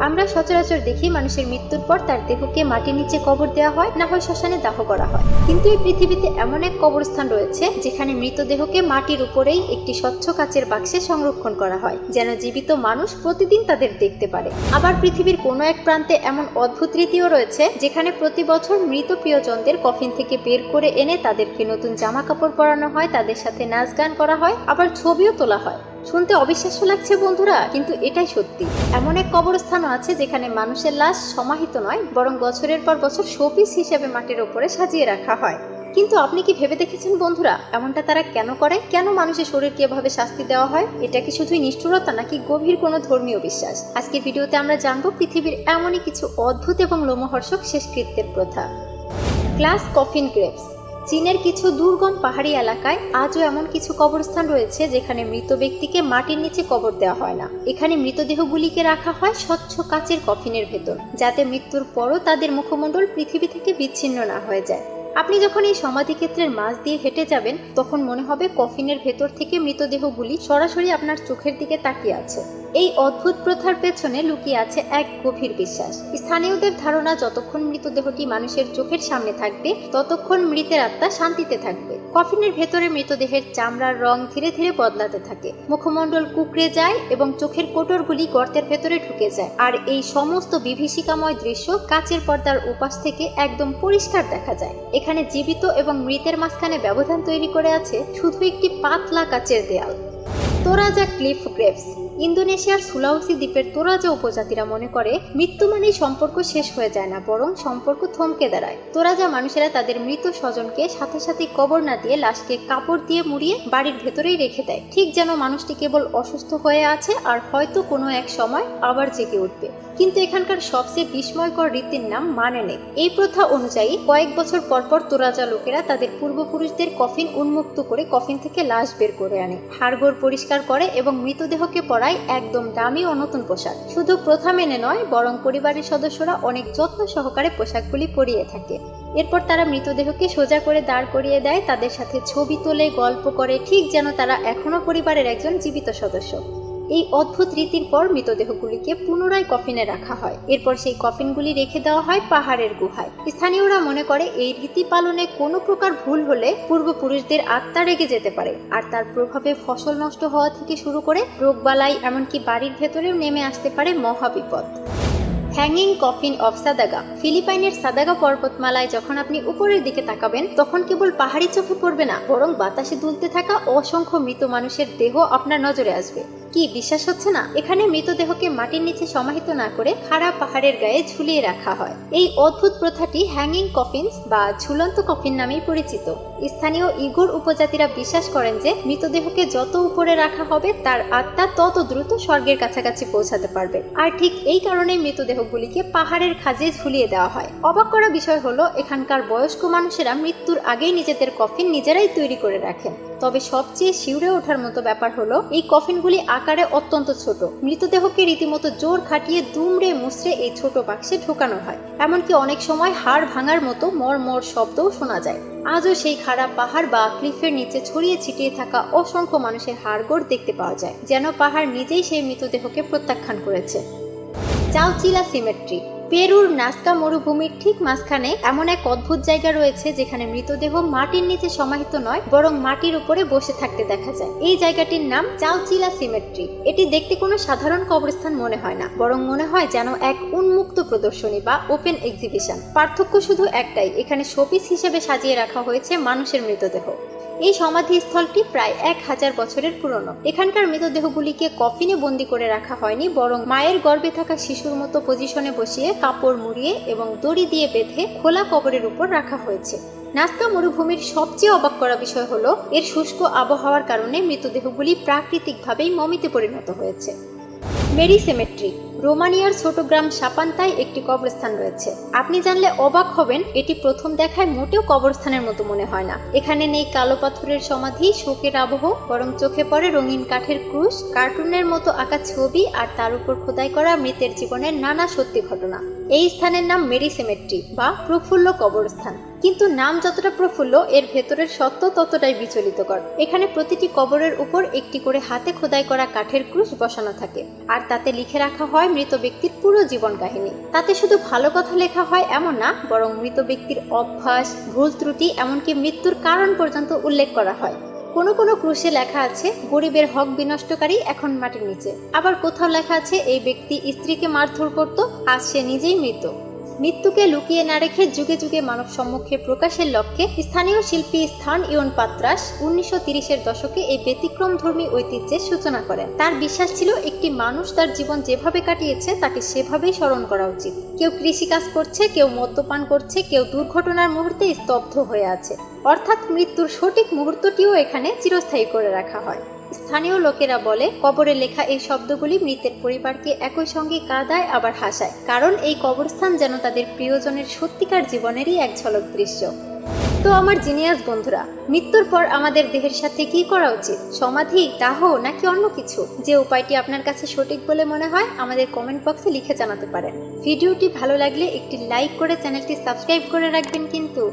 আমরা সচরাচর দেখি মানুষের মৃত্যুর পর তার দেহকে মাটির নিচে কবর দেওয়া হয়, না হয় শ্মশানে দাহ করা হয়। কিন্তু এই পৃথিবীতে এমন এক কবরস্থান রয়েছে যেখানে মৃতদেহকে মাটির উপরেই একটি স্বচ্ছ কাচের বাক্সে সংরক্ষণ করা হয়, যেন জীবিত মানুষ প্রতিদিন তাদের দেখতে পারে। আবার পৃথিবীর কোনো এক প্রান্তে এমন অদ্ভুত রীতিও রয়েছে যেখানে প্রতি বছর মৃত প্রিয়জনদের কফিন থেকে বের করে এনে তাদেরকে নতুন জামা কাপড় পরানো হয়, তাদের সাথে নাচ গান করা হয়, আবার ছবিও তোলা হয়। শুনতে অবিশ্বাস্য লাগছে বন্ধুরা, কিন্তু এটাই সত্যি। এমন এক কবরস্থানও আছে যেখানে মানুষের লাশ সমাহিত নয়, বরং বছরের পর বছর শোপিস হিসেবে মাটির ওপরে সাজিয়ে রাখা হয়। কিন্তু আপনি কি ভেবে দেখেছেন বন্ধুরা, এমনটা তারা কেন করে? কেন মানুষের শরীরকে এভাবে শাস্তি দেওয়া হয়? এটা কি শুধুই নিষ্ঠুরতা নাকি গভীর কোনো ধর্মীয় বিশ্বাস? আজকের ভিডিওতে আমরা জানবো পৃথিবীর এমনই কিছু অদ্ভুত এবং লোমহর্ষক শেষকৃত্যের প্রথা। Glass coffin graves. চীনের কিছু দুর্গম পাহাড়ি এলাকায় আজও এমন কিছু কবরস্থান রয়েছে যেখানে মৃত ব্যক্তিকে মাটির নিচে কবর দেওয়া হয় না। এখানে মৃতদেহগুলিকে রাখা হয় স্বচ্ছ কাচের কফিনের ভেতর, যাতে মৃত্যুর পরও তাদের মুখমণ্ডল পৃথিবী থেকে বিচ্ছিন্ন না হয়ে যায়। আপনি যখন এই সমাধিক্ষেত্রের মাঝ দিয়ে হেঁটে যাবেন, তখন মনে হবে কফিনের ভেতর থেকে মৃতদেহগুলি সরাসরি আপনার চোখের দিকে তাকিয়ে আছে। এই অদ্ভুত প্রথার পেছনে লুকিয়ে আছে এক গভীর বিশ্বাস। স্থানীয়দের ধারণা, যতক্ষণ মৃতদেহটি মানুষের চোখের সামনে থাকবে ততক্ষণ মৃতের আত্মা শান্তিতে থাকবে। কফিনের ভেতরে মৃতদেহের চামড়ার রং ধীরে ধীরে বদলাতে থাকে, মুখমণ্ডল কুঁকড়ে যায় এবং চোখের কোটরগুলি গর্তের ভেতরে ঢুকে যায়। আর এই সমস্ত বিভীষিকাময় দৃশ্য কাচের পর্দার উপাস থেকে একদম পরিষ্কার দেখা যায়। এখানে জীবিত এবং মৃতের মাঝখানে ব্যবধান তৈরি করে আছে শুধু একটি পাতলা কাচের দেয়াল। Toraja cliff graves. ইন্দোনেশিয়ার সুলাওসি দ্বীপের তোরাজা উপজাতিরা মনে করে মৃত্যু মানেই সম্পর্ক শেষ হয়ে যায় না, বরং সম্পর্ক থমকে দাঁড়ায়। তোরাজা মানুষেরা তাদের মৃত স্বজনকে সাথে সাথে কবর না দিয়ে লাশকে কাপড় দিয়ে মুড়িয়ে বাড়ির ভেতরেই রেখে দেয়, ঠিক যেন মানুষটি কেবল অসুস্থ হয়ে আছে আর হয়তো কোনো এক সময় আবার জেগে উঠবে। কিন্তু এখানকার সবচেয়ে বিস্ময়কর রীতির নাম মানেনে। এই প্রথা অনুযায়ী কয়েক বছর পরপর তোরাজা লোকেরা তাদের পূর্বপুরুষদের কফিন উন্মুক্ত করে কফিন থেকে লাশ বের করে আনে, হাড়গোড় পরিষ্কার করে এবং মৃতদেহকে পরায় একদম দামি ও নতুন পোশাক। শুধু প্রথা মেনে নয়, বরং পরিবারের সদস্যরা অনেক যত্ন সহকারে পোশাকগুলি পরিয়ে থাকে। এরপর তারা মৃতদেহকে সোজা করে দাঁড় করিয়ে দেয়, তাদের সাথে ছবি তোলে, গল্প করে, ঠিক যেন তারা এখনো পরিবারের একজন জীবিত সদস্য। এই অদ্ভুত রীতির পর মৃতদেহগুলিকে পুনরায় কফিনে রাখা হয়। এরপর সেই কফিনগুলি রেখে দেওয়া হয় পাহাড়ের গুহায়। স্থানীয়রা মনে করে এই রীতি পালনে কোনো প্রকার ভুল হলে পূর্বপুরুষদের আত্মা রেগে যেতে পারে, আর তার প্রভাবে ফসল নষ্ট হওয়া থেকে শুরু করে রোগবালাই, এমনকি বাড়ির ভেতরেও নেমে আসতে পারে মহাবিপদ। হ্যাঙ্গিং কফিন অফ সাদাগা। ফিলিপাইনের সাদাগা পর্বতমালায় যখন আপনি উপরের দিকে তাকাবেন, তখন কেবল পাহাড়ি চোখে পড়বে না, বরং বাতাসে দুলতে থাকা অসংখ্য মৃত মানুষের দেহ আপনার নজরে আসবে। কি বিশ্বাস হচ্ছে না? এখানে মৃতদেহকে মাটির নিচে সমাহিত না করে খাড়া পাহাড়ের গায়ে ঝুলিয়ে রাখা হয়। এই অদ্ভুত প্রথাটি হ্যাঙ্গিং কফিনস বা ঝুলন্ত কফিন নামেই পরিচিত। স্থানীয় ইগোর উপজাতিরা বিশ্বাস করেন যে মৃতদেহকে যত উপরে রাখা হবে, তার আত্মা তত দ্রুত স্বর্গের কাছাকাছি পৌঁছাতে পারবে। আর ঠিক এই কারণেই মৃতদেহগুলিকে পাহাড়ের খাঁজে ঝুলিয়ে দেওয়া হয়। অবাক করা বিষয় হলো, এখানকার বয়স্ক মানুষেরা মৃত্যুর আগেই নিজেদের কফিন নিজেরাই তৈরি করে রাখেন। তবে সবচেয়ে শিউরে ওঠার মতো ব্যাপার হলো, এই কফিনগুলি আকারে অত্যন্ত ছোট। মৃতদেহকে রীতিমতো জোর খাটিয়ে দুমড়ে মুচড়ে এই ছোট বাক্সে ঢোকানো হয়। এমনকি অনেক সময় হাড় ভাঙার মতো মর শব্দও শোনা যায়। আজও সেই খাড়া পাহাড় বা ক্লিফের নিচে ছড়িয়ে ছিটিয়ে থাকা অসংখ্য মানুষের হাড়গোড় দেখতে পাওয়া যায়, যেন পাহাড় নিজেই সেই মৃতদেহকে প্রত্যাখ্যান করেছে। চাওচিলা সিমেট্রি। পেরুর নাস্কা মরুভূমির ঠিক মাঝখানে এমন এক অদ্ভুত জায়গা রয়েছে যেখানে মৃতদেহ মাটির নিচে সমাহিত নয়, বরং মাটির উপরে বসে থাকতে দেখা যায়। এই জায়গাটির নাম চাওচিলা সিমেট্রি। এটি দেখতে কোনো সাধারণ কবরস্থান মনে হয় না, বরং মনে হয় যেন এক উন্মুক্ত প্রদর্শনী বা ওপেন এক্সিবিশন। পার্থক্য শুধু একটাই, এখানে শোপিস হিসেবে সাজিয়ে রাখা হয়েছে মানুষের মৃতদেহ। এই সমাধিস্থলটি প্রায় 1000 বছরের পুরনো। এখানকার মৃতদেহগুলিকে কফিনে বন্দি করে রাখা হয়নি, বরং মায়ের গর্ভে থাকা শিশুর মতো পজিশনে বসিয়ে কাপড় মুড়িয়ে এবং দড়ি দিয়ে বেঁধে খোলা কবরের উপর রাখা হয়েছে। নাস্কা মরুভূমির সবচেয়ে অবাক করা বিষয় হলো, এর শুষ্ক আবহাওয়ার কারণে মৃতদেহগুলি প্রাকৃতিকভাবেই মমিতে পরিণত হয়েছে। Mary symmetry. রোমানিয়ার ছোট গ্রাম সাপান্তায় একটি কবরস্থান রয়েছে। আপনি জানলে অবাক হবেন, এটি প্রথম দেখায় মোটেও কবরস্থানের মতো মনে হয় না। এখানে নেই কালো পাথরের সমাধি, শোকের আবহ, বরং চোখে পড়ে রঙিন কাঠের ক্রুশ, কার্টুনের মতো আঁকা ছবি, আর তার উপর খোদাই করা মৃতের জীবনের নানা সত্যি ঘটনা। এই স্থানের নাম মেরি সেমেট্রি বা প্রফুল্ল কবরস্থান। কিন্তু নাম যতটা প্রফুল্ল, এর ভেতরের সত্য ততটাই বিচলিতকর। এখানে প্রতিটি কবরের উপর একটি করে হাতে খোদাই করা কাঠের ক্রুশ বসানো থাকে, আর তাতে লিখে রাখা হয় মৃত ব্যক্তির পুরো জীবন কাহিনী। তাতে শুধু ভালো কথা লেখা হয় এমন না, বরং মৃত ব্যক্তির অভ্যাস, ভুল ত্রুটি, এমনকি মৃত্যুর কারণ পর্যন্ত উল্লেখ করা হয়। কোনো কোনো ক্রুশে লেখা আছে গরিবের হক বিনষ্টকারী এখন মাটির নিচে, আবার কোথাও লেখা আছে এই ব্যক্তি স্ত্রীকে মারধর করত, আজ সে নিজেই মৃত। মৃত্যুকে লুকিয়ে না রেখে যুগে যুগে মানব সম্মুখে প্রকাশের লক্ষ্যে স্থানীয় শিল্পী স্থান ইয়ন পাত্রাস 1930-এর দশকে এই ব্যতিক্রমধর্মী ঐতিহ্যের সূচনা করেন। তার বিশ্বাস ছিল একটি মানুষ তার জীবন যেভাবে কাটিয়েছে তাকে সেভাবেই স্মরণ করা উচিত। কেউ কৃষিকাজ করছে, কেউ মদ্যপান করছে, কেউ দুর্ঘটনার মুহূর্তে স্তব্ধ হয়ে আছে, অর্থাৎ মৃত্যুর সঠিক মুহূর্তটিও এখানে চিরস্থায়ী করে রাখা হয়। স্থানীয় লোকেরা বলে কবরে লেখা এই শব্দগুলি মৃতের পরিবারকে একই সঙ্গে কাঁদায় আবার হাসায়, কারণ এই কবরস্থান যেন তাদের প্রিয়জনের সত্যিকার জীবনেরই এক ঝলক দৃশ্য। তো আমার জিনিয়াস বন্ধুরা, মৃত্যুর পর আমাদের দেহের সাথে কি করা উচিত? সমাধি, দাহ নাকি অন্য কিছু? যে উপায়টি আপনার কাছে সঠিক বলে মনে হয় আমাদের কমেন্ট বক্সে লিখে জানাতে পারেন। ভিডিওটি ভালো লাগলে একটি লাইক করে চ্যানেলটি সাবস্ক্রাইব করে রাখবেন কিন্তু।